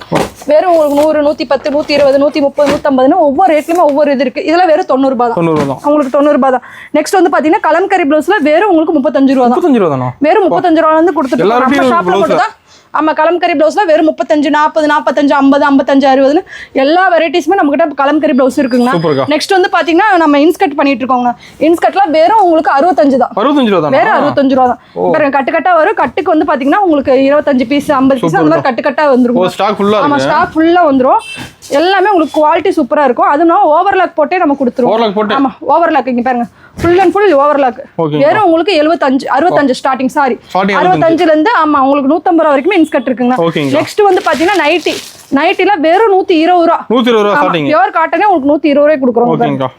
வெறும் உங்களுக்கு 100 110 120 120 130 150 ஒவ்வொரு ரேட்லயுமே ஒவ்வொரு இது இருக்கு. இதெல்லாம் வெறும் 90 ரூபாய் தான். 90 தான். உங்களுக்கு 90 ரூபாய் தான். நெக்ஸ்ட் வந்து பாத்தீங்கன்னா கலம்கரி ப்ளவுஸ்ல வெறும் உங்களுக்கு 35 ரூபாய் தான். 35 ரூபாய் தானா? வெறும் 35 ரூபாயில இருந்து கொடுத்துட்டு நம்ம ஷாப்ல மட்டும் தான். ஆமா, கலம்கரி ப்ளவுஸ்ல வெறும் 35 40 45 50 55 60 எல்லா வெரைட்டிஸுமே நம்ம கிட்ட கலம்கரி ப்ளவுஸ் இருக்குங்க. நெக்ஸ்ட் வந்து பாத்தீங்கன்னா நம்ம இன்ஸ்கட் பண்ணிட்டு இருக்கோங்க. இன்ஸ்கட்ல வெறும் உங்களுக்கு 65 தான். 65 ரூபாய் தான். வெறும் 65 ரூபாய் தான். பாருங்க கட்டு கட்டா வரும். கட்டுக்கு வந்து பாத்தீங்கன்னா உங்களுக்கு 25 பீஸ் 50 பீஸ் அந்த மாதிரி கட்டு கட்டா வந்துரும். ஸ்டாக் ஃபுல்லா இருக்கு. ஆமா, ஸ்டாக் ஃபுல்லா வந்துரும். எல்லாமே உங்களுக்கு குவாலிட்டி சூப்பரா இருக்கும். அதுனா ஓவர்லாக் போட்டே நம்ம கொடுத்துருவோம். ஓவர்லாக் போட்டு. ஆமா, ஓவர்லாக் இங்க பாருங்க. Full and full overlock. வெறும் உங்களுக்கு 75 65 ஸ்டார்டிங். சாரி 65ல இருந்து ஆமா உங்களுக்கு 150 ரூபாய் வரைக்கும் இன்ஸ்கட் இருக்குங்க. நெக்ஸ்ட் வந்து பாத்தீங்கன்னா நைட்டில வெறும் 120 ரூபாய். 120 ரூபாய் ஸ்டார்டிங். பியூர் காட்டனே உங்களுக்கு 120 ரூபாய்க்கு கொடுக்குறோம்.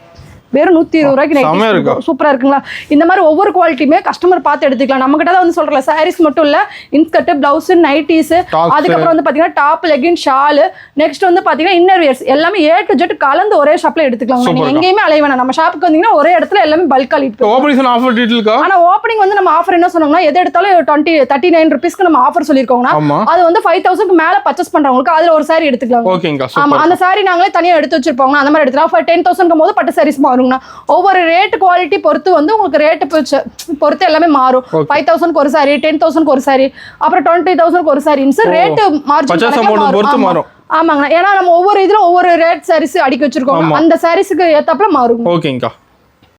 வெறும் 120 ரூபாய்க்கு நைட்டி சூப்பரா இருக்குங்களா? இந்த மாதிரி ஒவ்வொரு குவாலிட்டியுமே கஸ்டமர் பார்த்து எடுத்துக்கலாம். நம்ம கிட்ட தான் வந்து சொல்றல சாரீஸ் மட்டும் இல்ல, இன்ஸ்கர்ட், பிளவுஸ், நைட்டிஸ், அதுக்கப்புறம் வந்து பாத்தீங்கன்னா டாப், லெகின், ஷால், நெக்ஸ்ட் வந்து பாத்தீங்கன்னா இன்னர் வியர்ஸ் எல்லாமே A to Z கலந்து ஒரே ஷாப்ல எடுத்துக்கலாம். நீங்க எங்கேயுமே அலைய வேணாம். நம்ம ஷாப்புக்கு வந்தீங்கன்னா ஒரே இடத்துல எல்லாமே பல்கா லீட் பண்ணுவோம். ஓபனிங் ஆஃபர் டீடைல்க்கா? ஆனா ஓபனிங் வந்து நம்ம ஆஃபர் என்ன சொன்னோம்னா எது எடுத்தாலும் 39 ரூபீஸ்க்கு நம்ம ஆஃபர் சொல்லிருக்கோம்னா அது வந்து 5000க்கு மேல பர்ச்சேஸ் பண்றவங்களுக்கு அதுல ஒரு சாரி எடுத்துக்கலாம். ஓகேங்க. ஆமா, அந்த சாரி நாங்களே தனியா எடுத்து வச்சிருப்போம். அந்த மாதிரி எடுத்துக்கலாம். 10,000க்கு போது பட்டு சாரீஸ் மாறுங்கனா ஒவ்வொரு ரேட் குவாலிட்டி பொறுத்து வந்து உங்களுக்கு ரேட் பொறுத்து எல்லாமே மாறும். 5,000க்கு ஒரு சாரி, 10,000க்கு ஒரு சாரி, அப்புறம் 20,000க்கு ஒரு சாரின்னு ரேட் மார்ஜின் மாறும். ஆமாங்க, ஏன்னா நம்ம ஒவ்வொரு இதுல ஒவ்வொரு ரேட் சாரீஸ் அடிக்க வச்சிருக்கோம். அந்த சாரீஸ்க்கு ஏத்தாப்புல மாறும். ஓகேங்கா.